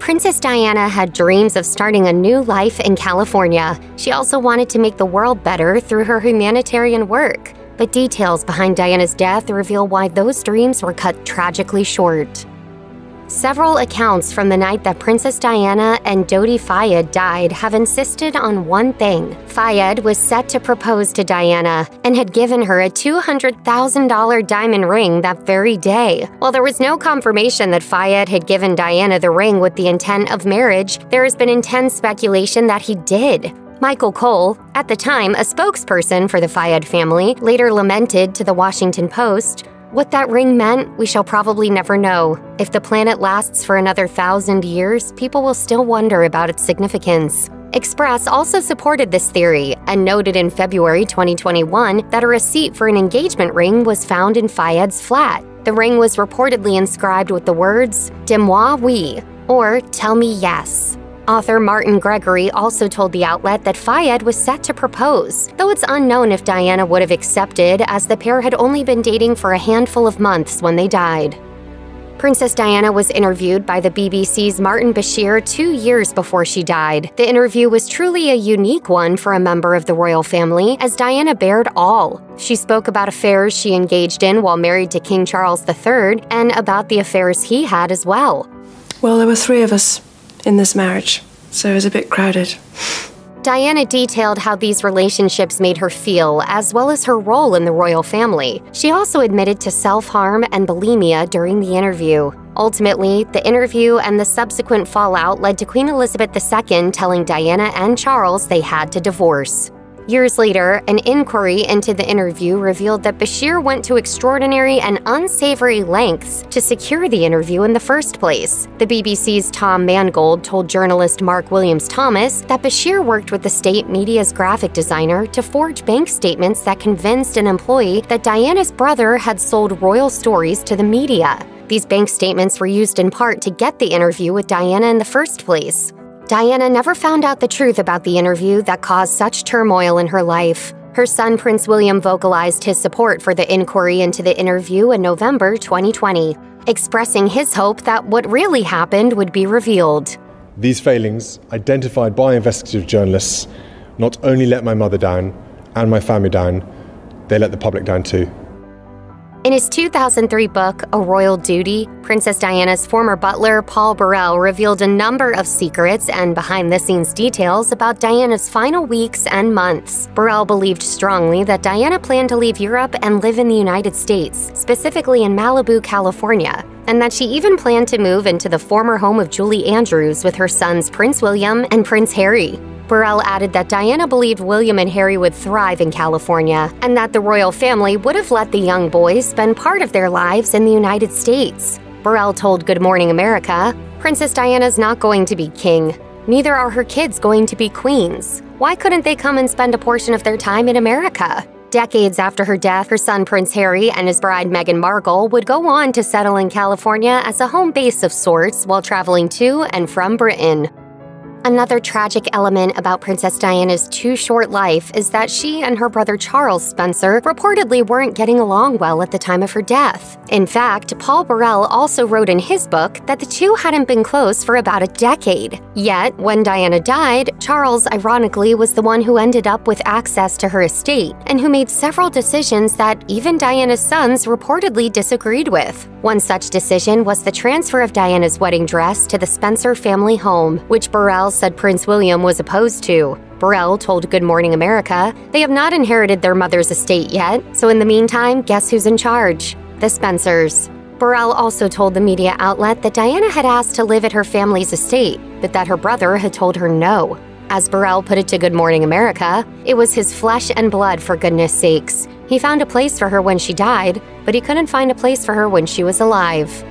Princess Diana had dreams of starting a new life in California. She also wanted to make the world better through her humanitarian work. But details behind Diana's death reveal why those dreams were cut tragically short. Several accounts from the night that Princess Diana and Dodi Fayed died have insisted on one thing. Fayed was set to propose to Diana and had given her a $200,000 diamond ring that very day. While there was no confirmation that Fayed had given Diana the ring with the intent of marriage, there has been intense speculation that he did. Michael Cole, at the time a spokesperson for the Fayed family, later lamented to the Washington Post, "What that ring meant, we shall probably never know. If the planet lasts for another 1,000 years, people will still wonder about its significance." Express also supported this theory and noted in February 2021 that a receipt for an engagement ring was found in Fayed's flat. The ring was reportedly inscribed with the words, "Dis-moi oui," or "Tell me yes." Author Martin Gregory also told the outlet that Fayed was set to propose, though it's unknown if Diana would have accepted, as the pair had only been dating for a handful of months when they died. Princess Diana was interviewed by the BBC's Martin Bashir 2 years before she died. The interview was truly a unique one for a member of the royal family, as Diana bared all. She spoke about affairs she engaged in while married to King Charles III and about the affairs he had as well. Well, there were 3 of us in this marriage, so it was a bit crowded. Diana detailed how these relationships made her feel, as well as her role in the royal family. She also admitted to self-harm and bulimia during the interview. Ultimately, the interview and the subsequent fallout led to Queen Elizabeth II telling Diana and Charles they had to divorce. Years later, an inquiry into the interview revealed that Bashir went to extraordinary and unsavory lengths to secure the interview in the first place. The BBC's Tom Mangold told journalist Mark Williams-Thomas that Bashir worked with the state media's graphic designer to forge bank statements that convinced an employee that Diana's brother had sold royal stories to the media. These bank statements were used in part to get the interview with Diana in the first place. Diana never found out the truth about the interview that caused such turmoil in her life. Her son Prince William vocalized his support for the inquiry into the interview in November 2020, expressing his hope that what really happened would be revealed. These failings, identified by investigative journalists, not only let my mother down and my family down, they let the public down too. In his 2003 book, A Royal Duty, Princess Diana's former butler, Paul Burrell, revealed a number of secrets and behind-the-scenes details about Diana's final weeks and months. Burrell believed strongly that Diana planned to leave Europe and live in the United States, specifically in Malibu, California, and that she even planned to move into the former home of Julie Andrews with her sons Prince William and Prince Harry. Burrell added that Diana believed William and Harry would thrive in California, and that the royal family would have let the young boys spend part of their lives in the United States. Burrell told Good Morning America, "Princess Diana's not going to be king. Neither are her kids going to be queens. Why couldn't they come and spend a portion of their time in America?" Decades after her death, her son Prince Harry and his bride Meghan Markle would go on to settle in California as a home base of sorts while traveling to and from Britain. Another tragic element about Princess Diana's too short life is that she and her brother Charles Spencer reportedly weren't getting along well at the time of her death. In fact, Paul Burrell also wrote in his book that the two hadn't been close for about a decade. Yet, when Diana died, Charles, ironically, was the one who ended up with access to her estate and who made several decisions that even Diana's sons reportedly disagreed with. One such decision was the transfer of Diana's wedding dress to the Spencer family home, which Burrell said Prince William was opposed to. Burrell told Good Morning America, "They have not inherited their mother's estate yet, so in the meantime, guess who's in charge? The Spencers." Burrell also told the media outlet that Diana had asked to live at her family's estate, but that her brother had told her no. As Burrell put it to Good Morning America, "It was his flesh and blood, for goodness sakes. He found a place for her when she died, but he couldn't find a place for her when she was alive."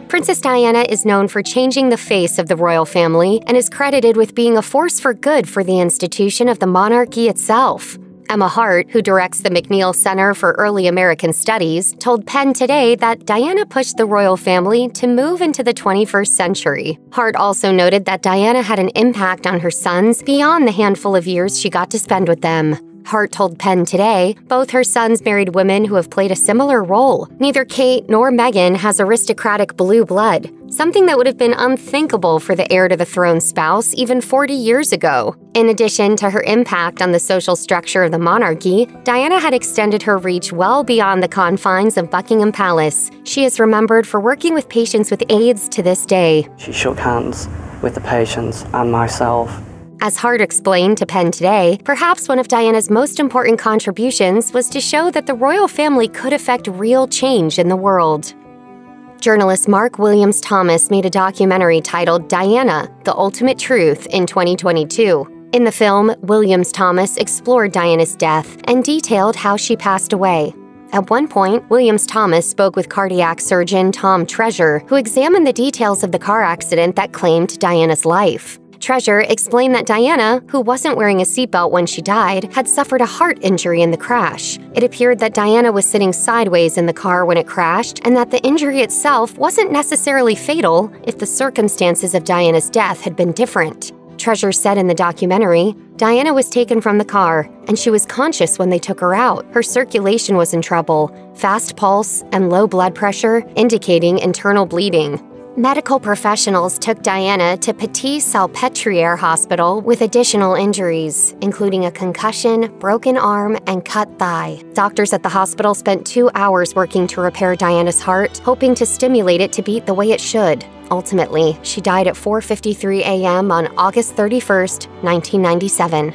Princess Diana is known for changing the face of the royal family and is credited with being a force for good for the institution of the monarchy itself. Emma Hart, who directs the McNeil Center for Early American Studies, told Penn Today that Diana pushed the royal family to move into the 21st century. Hart also noted that Diana had an impact on her sons beyond the handful of years she got to spend with them. Hart told Penn Today both her sons married women who have played a similar role. Neither Kate nor Meghan has aristocratic blue blood, something that would have been unthinkable for the heir to the throne spouse even 40 years ago. In addition to her impact on the social structure of the monarchy, Diana had extended her reach well beyond the confines of Buckingham Palace. She is remembered for working with patients with AIDS to this day. She shook hands with the patients and myself. As Hart explained to Penn Today, perhaps one of Diana's most important contributions was to show that the royal family could affect real change in the world. Journalist Mark Williams Thomas made a documentary titled Diana: The Ultimate Truth in 2022. In the film, Williams Thomas explored Diana's death and detailed how she passed away. At one point, Williams Thomas spoke with cardiac surgeon Tom Treasure, who examined the details of the car accident that claimed Diana's life. Treasure explained that Diana, who wasn't wearing a seatbelt when she died, had suffered a heart injury in the crash. It appeared that Diana was sitting sideways in the car when it crashed, and that the injury itself wasn't necessarily fatal if the circumstances of Diana's death had been different. Treasure said in the documentary, Diana was taken from the car, and she was conscious when they took her out. Her circulation was in trouble, fast pulse, and low blood pressure, indicating internal bleeding. Medical professionals took Diana to Petit-Salpêtrière Hospital with additional injuries, including a concussion, broken arm, and cut thigh. Doctors at the hospital spent 2 hours working to repair Diana's heart, hoping to stimulate it to beat the way it should. Ultimately, she died at 4:53 a.m. on August 31st, 1997.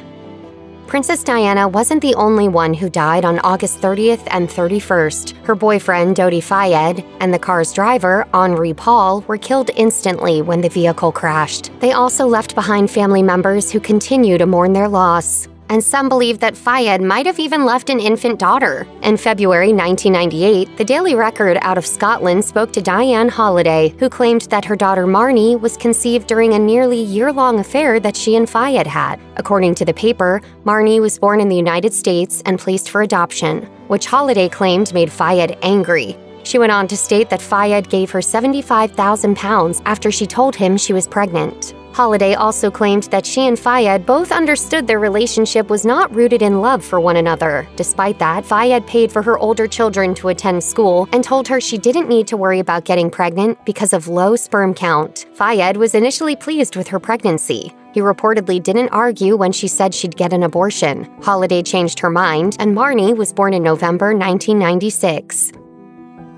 Princess Diana wasn't the only one who died on August 30th and 31st. Her boyfriend, Dodi Fayed, and the car's driver, Henri Paul, were killed instantly when the vehicle crashed. They also left behind family members who continue to mourn their loss. And some believe that Fayed might have even left an infant daughter. In February 1998, the Daily Record out of Scotland spoke to Diane Holliday, who claimed that her daughter Marnie was conceived during a nearly year-long affair that she and Fayed had. According to the paper, Marnie was born in the United States and placed for adoption, which Holliday claimed made Fayed angry. She went on to state that Fayed gave her £75,000 after she told him she was pregnant. Holliday also claimed that she and Fayed both understood their relationship was not rooted in love for one another. Despite that, Fayed paid for her older children to attend school and told her she didn't need to worry about getting pregnant because of low sperm count. Fayed was initially pleased with her pregnancy. He reportedly didn't argue when she said she'd get an abortion. Holliday changed her mind, and Marnie was born in November 1996.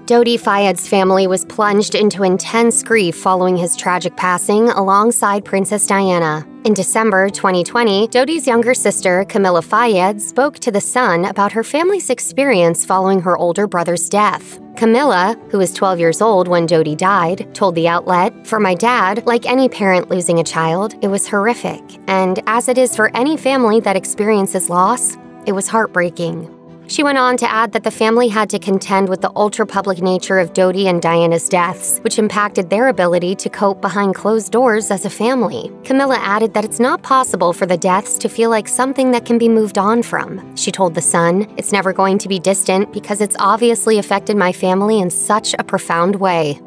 Dodi Fayed's family was plunged into intense grief following his tragic passing alongside Princess Diana. In December 2020, Dodi's younger sister, Camilla Fayed, spoke to The Sun about her family's experience following her older brother's death. Camilla, who was 12 years old when Dodi died, told the outlet, "For my dad, like any parent losing a child, it was horrific. And as it is for any family that experiences loss, it was heartbreaking." She went on to add that the family had to contend with the ultra-public nature of Dodi and Diana's deaths, which impacted their ability to cope behind closed doors as a family. Camilla added that it's not possible for the deaths to feel like something that can be moved on from. She told The Sun, "It's never going to be distant because it's obviously affected my family in such a profound way."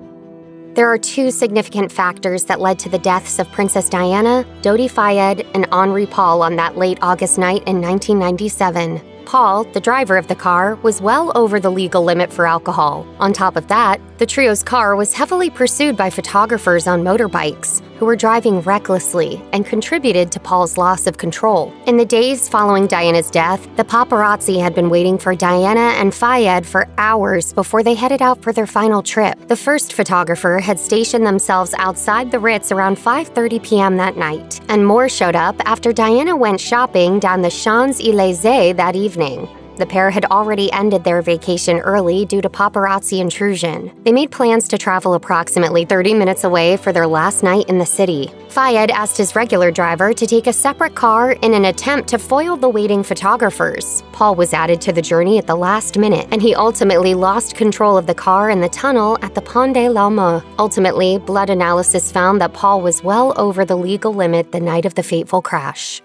There are two significant factors that led to the deaths of Princess Diana, Dodi Fayed, and Henri Paul on that late August night in 1997. Paul, the driver of the car, was well over the legal limit for alcohol. On top of that, the trio's car was heavily pursued by photographers on motorbikes who were driving recklessly and contributed to Paul's loss of control. In the days following Diana's death, the paparazzi had been waiting for Diana and Fayed for hours before they headed out for their final trip. The first photographer had stationed themselves outside the Ritz around 5:30 p.m. that night, and more showed up after Diana went shopping down the Champs-Élysées that evening. The pair had already ended their vacation early due to paparazzi intrusion. They made plans to travel approximately 30 minutes away for their last night in the city. Fayed asked his regular driver to take a separate car in an attempt to foil the waiting photographers. Paul was added to the journey at the last minute, and he ultimately lost control of the car in the tunnel at the Pont de l'Alma. Ultimately, blood analysis found that Paul was well over the legal limit the night of the fateful crash.